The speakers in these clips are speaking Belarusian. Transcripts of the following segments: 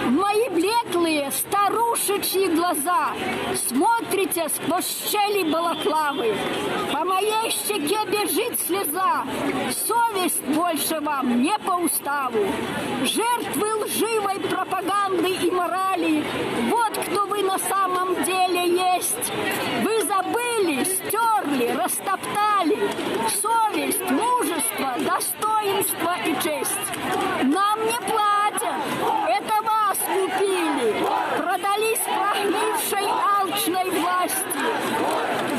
Мои блеклые старушечьи глаза смотрите сквозь щели балаклавы. По моей щеке бежит слеза. Совесть больше вам не по уставу. Жертвы лживой пропаганды и морали. Вот кто вы на самом деле есть. Вы забыли, стерли, растоптали совесть, мужество, достоинство и честь. Нам не платят. Это вас купили. Продались прогнившей алчной власти.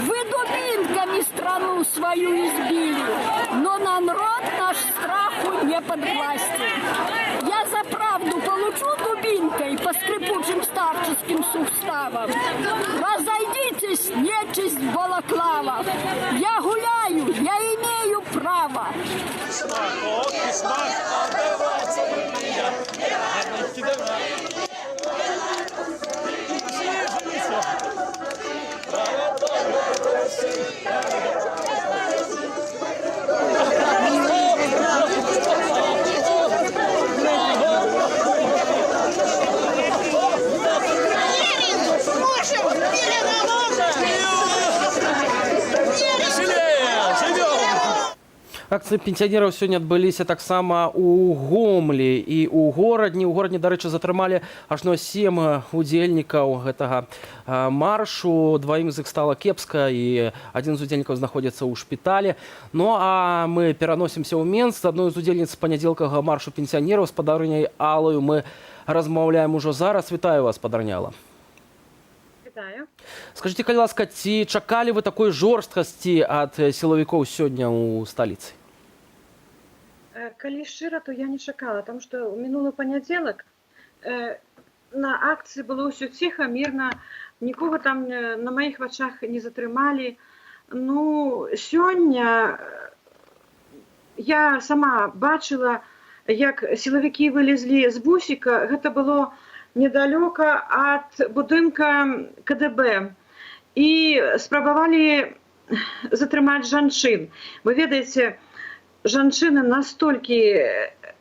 Вы дубинками страну свою избили, но на народ наш страху не подвластен. Я за правду получу дубинкой по скрипучим старческим суставам. Разойдитесь, нечисть в балаклавах. Я гуляю, я имею право. Акцыі пенсіянераў сёння адбыліся таксама ў Гомлі і ў горадні. У горадні, дарэчы, затрымалі ажно 7 удзельнікаў гэтага маршу. Дваім з іх стала кепска і адзін з удзельнікаў знаходзіцца ў шпіталі. Ну а мы пераносімся ў Менск. З адной з удзельніц панядзелкавага маршу пенсіянераў, спадарыняй Алаю, мы размаўляем ужо зараз. Вітаю вас, спадарня Алла. Скажите, калі ласка, ці чакалі вы такой жорсткасці ад сілавікоў сёння ў сталіцы? Калі шчыра, то я не чакала, тому што ў мінулы панядзелак на акцыі было ўсё ціха, мірна, нікога там на маіх вачах не затрымалі. Ну, сёння я сама бачыла, як сілавікі вылезлі з бусіка, гэта было недалёка ад будынка КДБ і спрабавалі затрымаць жанчын. Вы ведаеце, жанчыны настолькі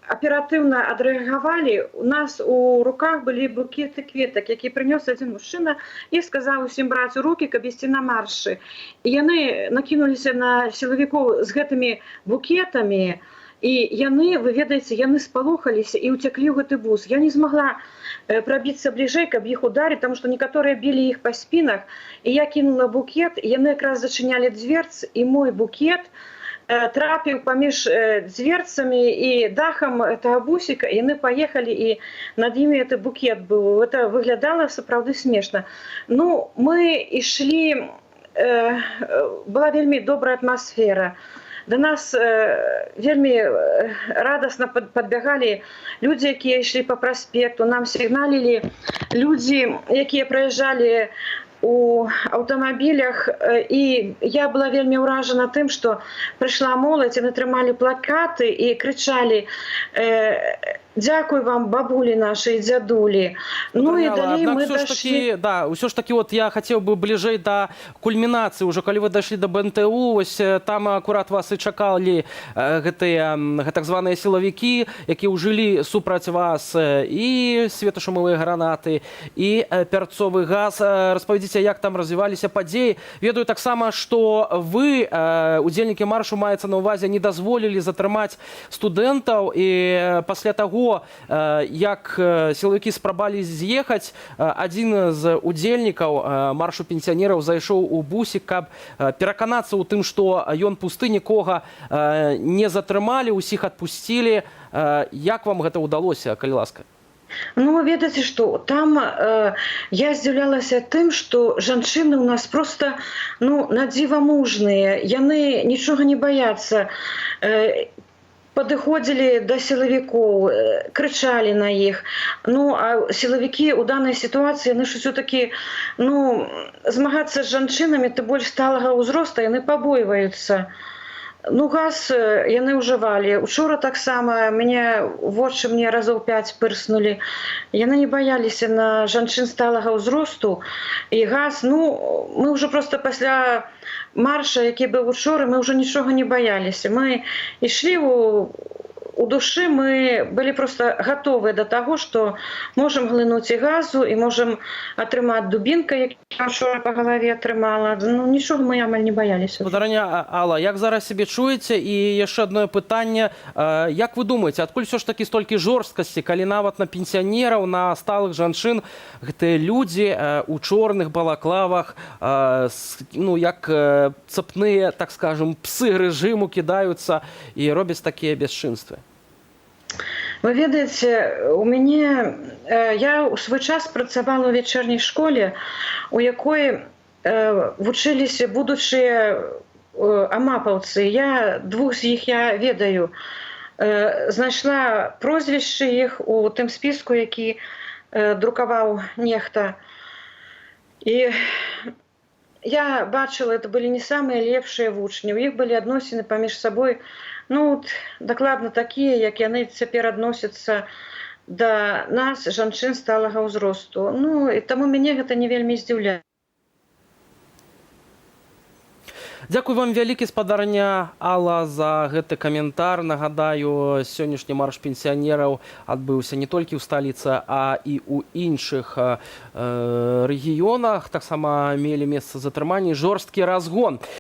аператыўна адрэагавалі. У нас у руках былі букеты кветак, які прынёс адзін мужчына і сказаў усім браць у рукі, каб ісці на маршы. І яны накінуліся на сілавікоў з гэтымі букетамі, і яны, вы ведаеце, яны спалохаліся і ўцяклі ў гэты бус. Я не змагла прабіцца бліжэй, каб іх ударыць, таму што некаторыя білі іх па спінах, і я кінула букет, і яны якраз зачынялі дзверцы, і мой букет трапіў паміж дзверцамі і дахам гэтага бусіка, і яны паехалі, і над імі гэты букет быў. Гэта выглядала сапраўды смешна. Ну, мы ішлі, была вельмі добрая атмасфера. До нас вельмі радасна падбягалі людзі, якія ішлі па праспекту, нам сігналілі людзі, якія праязджалі у аўтамабілях, і я была вельмі ўражана тым, што прыйшла моладзь, яны трымалі плакаты і крычалі: «Дзякуй вам, бабулі нашы і дзядулі». Ну і далей мы дашлі. Да, ўсё ж такі вот я хацеў бы бліжэй да кульмінацыі. Ужо калі вы дашлі да БНТУ, ось там акурат вас і чакалі гэтыя так званыя сілавікі, якія ўжылі супраць вас і светошумовыя гранаты, і пярцовы газ. Распавядзіце, як там развіваліся падзеі. Ведаю таксама, што вы, удзельнікі маршу, маецца на ўвазе, не дазволілі затрымаць студэнтаў, і пасля таго, як сілавікі спрабалі з'ехаць, адзін з удзельнікаў маршу пенсіянераў зайшоў у бусік, каб пераканацца ў тым, што ён пусты, нікога не затрымалі, усіх адпусцілі. Як вам гэта ўдалося, калі ласка? Ну, ведаеце што, там я здзіўлялася тым, што жанчыны ў нас проста, ну, надзіва мужныя, яны нічога не баяцца. Падыходзілі да сілавікоў, крычалі на іх. Ну, а сілавікі ў данай сітуацыі, яны ж усё-такі, ну, змагацца з жанчынамі, ты больш сталага ўзроста, яны пабойваюцца. Ну, газ яны ўжывалі. Учора таксама мяне вочы мне разоў 5 пырснулі. Яны не баяліся на жанчын сталага ўзросту. І газ, ну, мы ўжо проста пасля марша, які быў учора, мы ўжо нічога не баяліся. Мы ішлі у душы мы былі просто гатовыя да таго, што можам глынуць і газу і можам атрымаць дубінка, які я ўчора па галаве атрымала. Ну, нічога мы амаль не баяліся. Спадарня Алла, як зараз сябе чуеце? І яшчэ одно пытанне. Як вы думаеце, адкуль все ж такі столькі жорсткасці, калі нават на пенсіянераў, на сталых жанчын гэтыя людзі у чорных балаклавах, ну, як цапныя, так скажем, псы рэжыму кідаюцца і робяць такія бясчынствы? Вы ведаеце, я ў свой час працавала ў вечерняй школе, у якой вучыліся будучыя амапаўцы. Я двух з іх я ведаю. Знайшла прозвішчы іх у тым спіску, які друкаваў нехта. І я бачыла, это былі не самыя лепшыя вучні. У іх былі адносіны паміж сабой, ну, дакладна такія, як яны цяпер адносяцца да нас, жанчын сталага ўзросту. Ну, і таму мяне гэта не вельмі здзіўляе. Дзякуй вам вялікі, спадарня Алла, за гэты каментар. Нагадаю, сённяшні марш пенсіянераў адбыўся не толькі ў сталіцы, а і ў іншых рэгіёнах. Таксама мелі месца затрыманні, жорсткі разгон.